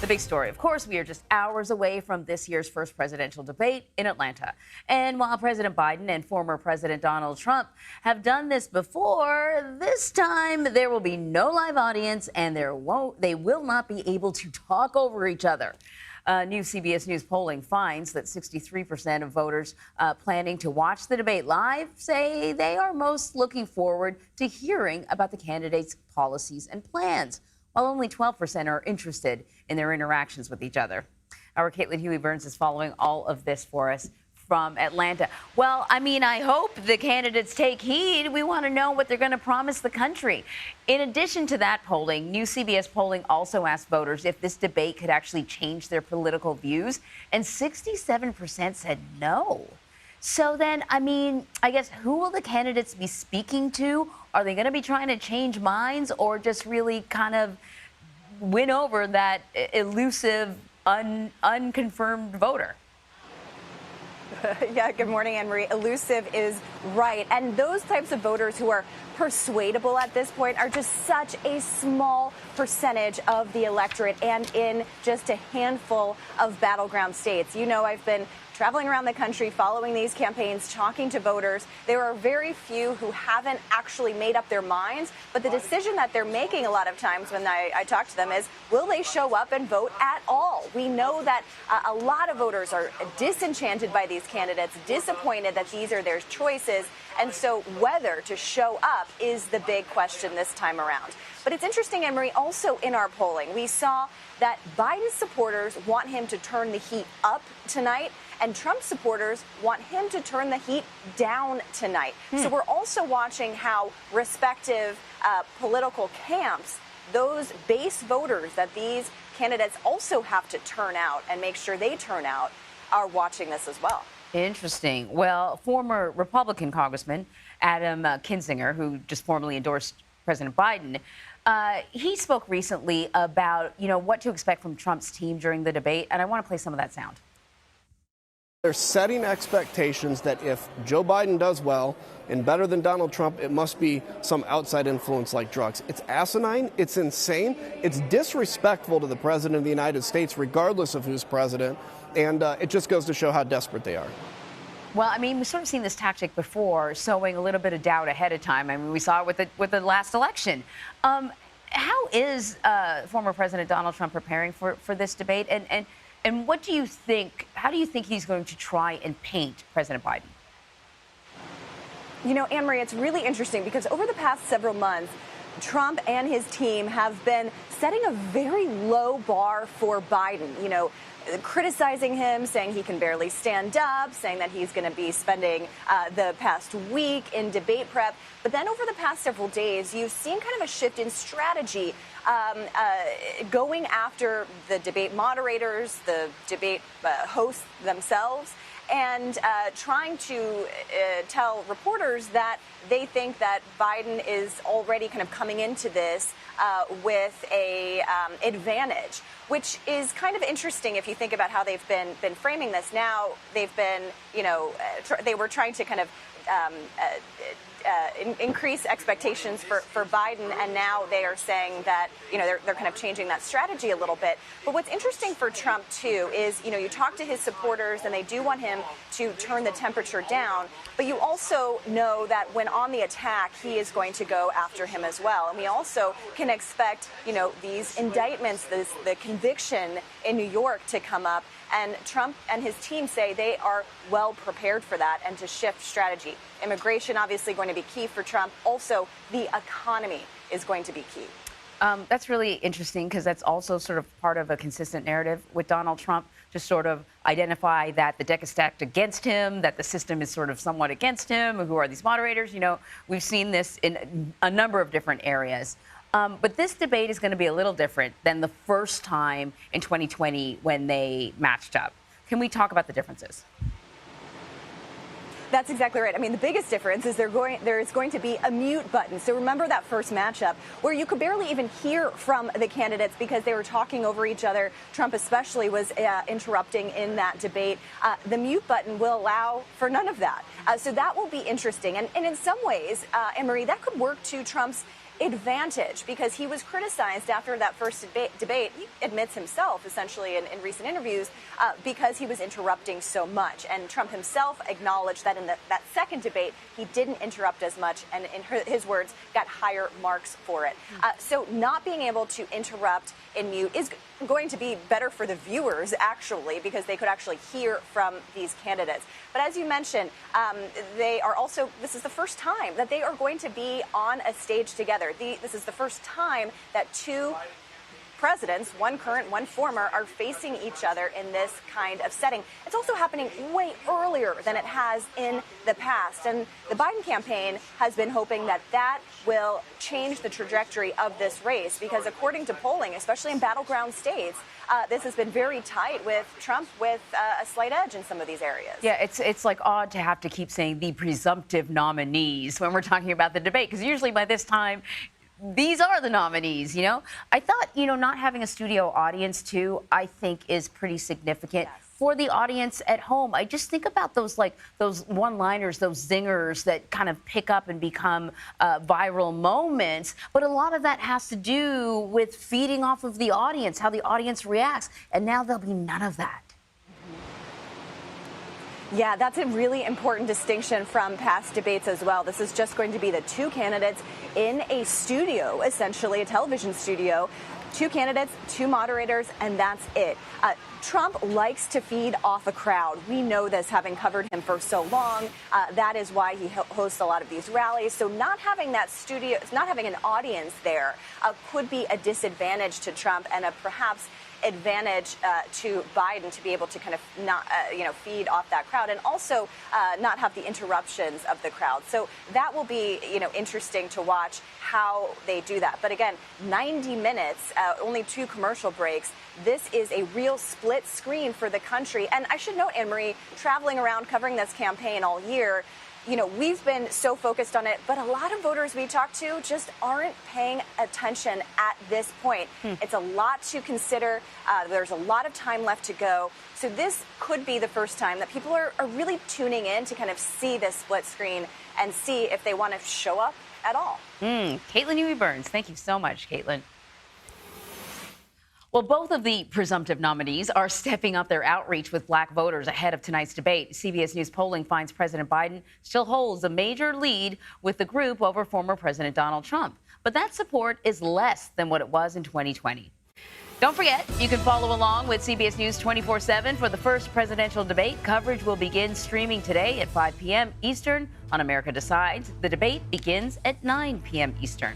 The big story, of course, we are just hours away from this year's first presidential debate in Atlanta. And while President Biden and former President Donald Trump have done this before, this time there will be no live audience and they will not be able to talk over each other. New CBS News polling finds that 63% of voters planning to watch the debate live say they are most looking forward to hearing about the candidates' policies and plans, while only 12% are interested in their interactions with each other. Our Caitlin Huey-Burns is following all of this for us from Atlanta. Well, I hope the candidates take heed. We want to know what they're going to promise the country. In addition to that polling, new CBS polling also asked voters if this debate could actually change their political views, and 67% said no. So then, I guess, who will the candidates be speaking to? Are they going to be trying to change minds or just really kind of win over that elusive, unconfirmed voter? Yeah, good morning, Anne-Marie. Elusive is right. And those types of voters who are persuadable at this point are just such a small percentage of the electorate and in just a handful of battleground states. You know, I've been traveling around the country following these campaigns, talking to voters. There are very few who haven't actually made up their minds, but the decision that they're making a lot of times when I talk to them is, will they show up and vote at all? We know that a lot of voters are disenchanted by these candidates, disappointed that these are their choices, and so whether to show up is the big question this time around. But it's interesting, Anne-Marie, also in our polling, we saw that Biden supporters want him to turn the heat up tonight, and Trump supporters want him to turn the heat down tonight. So we're also watching how respective political camps, those base voters that these candidates also have to turn out and make sure they turn out, are watching this as well. Interesting. Well, former Republican Congressman Adam Kinzinger, who just formally endorsed President Biden, he spoke recently about, what to expect from Trump's team during the debate, and I want to play some of that sound. They're setting expectations that if Joe Biden does well and better than Donald Trump, it must be some outside influence like drugs. It's asinine. It's insane. It's disrespectful to the president of the United States, regardless of who's president. And it just goes to show how desperate they are. Well, we've sort of seen this tactic before, sowing a little bit of doubt ahead of time. We saw it with the last election. How is former President Donald Trump preparing for this debate? And what do you think? How do you think he's going to try and paint President Biden? You know, Anne-Marie, it's really interesting because over the past several months, Trump and his team have been setting a very low bar for Biden, criticizing him, saying he can barely stand up, saying that he's going to be spending the past week in debate prep. But then over the past several days, you've seen kind of a shift in strategy, going after the debate moderators, the debate hosts themselves, and trying to tell reporters that they think that Biden is already kind of coming into this with a advantage, which is kind of interesting if you think about how they've been framing this. Now they've been, they were trying to kind of increase expectations for Biden, and now they are saying that, they're kind of changing that strategy a little bit. But what's interesting for Trump, too, is, you talk to his supporters, and they do want him to turn the temperature down. But you also know that when on the attack, he is going to go after him as well. And we also can expect, these indictments, the conviction in New York to come up. And Trump and his team say they are well prepared for that and to shift strategy. Immigration, obviously, going to be key for Trump. Also, the economy is going to be key. That's really interesting because that's also sort of part of a consistent narrative with Donald Trump, to sort of identify that the deck is stacked against him, that the system is sort of somewhat against him. Who are these moderators? We've seen this in a number of different areas. But this debate is going to be a little different than the first time in 2020 when they matched up. Can we talk about the differences? That's exactly right. The biggest difference is there is going to be a mute button. So remember that first matchup where you could barely even hear from the candidates because they were talking over each other. Trump especially was interrupting in that debate. The mute button will allow for none of that. So that will be interesting. And in some ways, Anne-Marie, that could work to Trump's advantage because he was criticized after that first debate. He admits himself, essentially, in recent interviews, because he was interrupting so much. And Trump himself acknowledged that in that second debate, he didn't interrupt as much, and in his words, got higher marks for it. So not being able to interrupt in mute is going to be better for the viewers, actually, because they could actually hear from these candidates. But as you mentioned, they are also, this is the first time that they are going to be on a stage together. This is the first time that two presidents, one current, one former, are facing each other in this kind of setting. It's also happening way earlier than it has in the past. And the Biden campaign has been hoping that that will change the trajectory of this race because according to polling, especially in battleground states, this has been very tight with Trump with a slight edge in some of these areas. Yeah, it's like odd to have to keep saying the presumptive nominees when we're talking about the debate because usually by this time, these are the nominees, you know? I thought, not having a studio audience, too, I think is pretty significant. Yes. For the audience at home, I just think about those one-liners, those zingers that kind of pick up and become viral moments. But a lot of that has to do with feeding off of the audience, how the audience reacts. And now there'll be none of that. Yeah, that's a really important distinction from past debates as well. This is just going to be the two candidates in a studio, essentially a television studio. Two candidates, two moderators, and that's it. Trump likes to feed off a crowd. We know this, having covered him for so long. That is why he hosts a lot of these rallies. So not having that studio, not having an audience there could be a disadvantage to Trump and a perhaps advantage to Biden to be able to kind of not, feed off that crowd and also not have the interruptions of the crowd. So that will be, interesting to watch how they do that. But again, 90 minutes, only 2 commercial breaks. This is a real split screen for the country. And I should note, Anne-Marie, traveling around covering this campaign all year, we've been so focused on it, but a lot of voters we talk to just aren't paying attention at this point. It's a lot to consider. There's a lot of time left to go. So this could be the first time that people are really tuning in to kind of see this split screen and see if they want to show up at all. Caitlin Huey-Burns, thank you so much, Caitlin. Well, both of the presumptive nominees are stepping up their outreach with black voters ahead of tonight's debate. CBS News polling finds President Biden still holds a major lead with the group over former President Donald Trump. But that support is less than what it was in 2020. Don't forget, you can follow along with CBS News 24/7 for the first presidential debate. Coverage will begin streaming today at 5 p.m. Eastern on America Decides. The debate begins at 9 p.m. Eastern.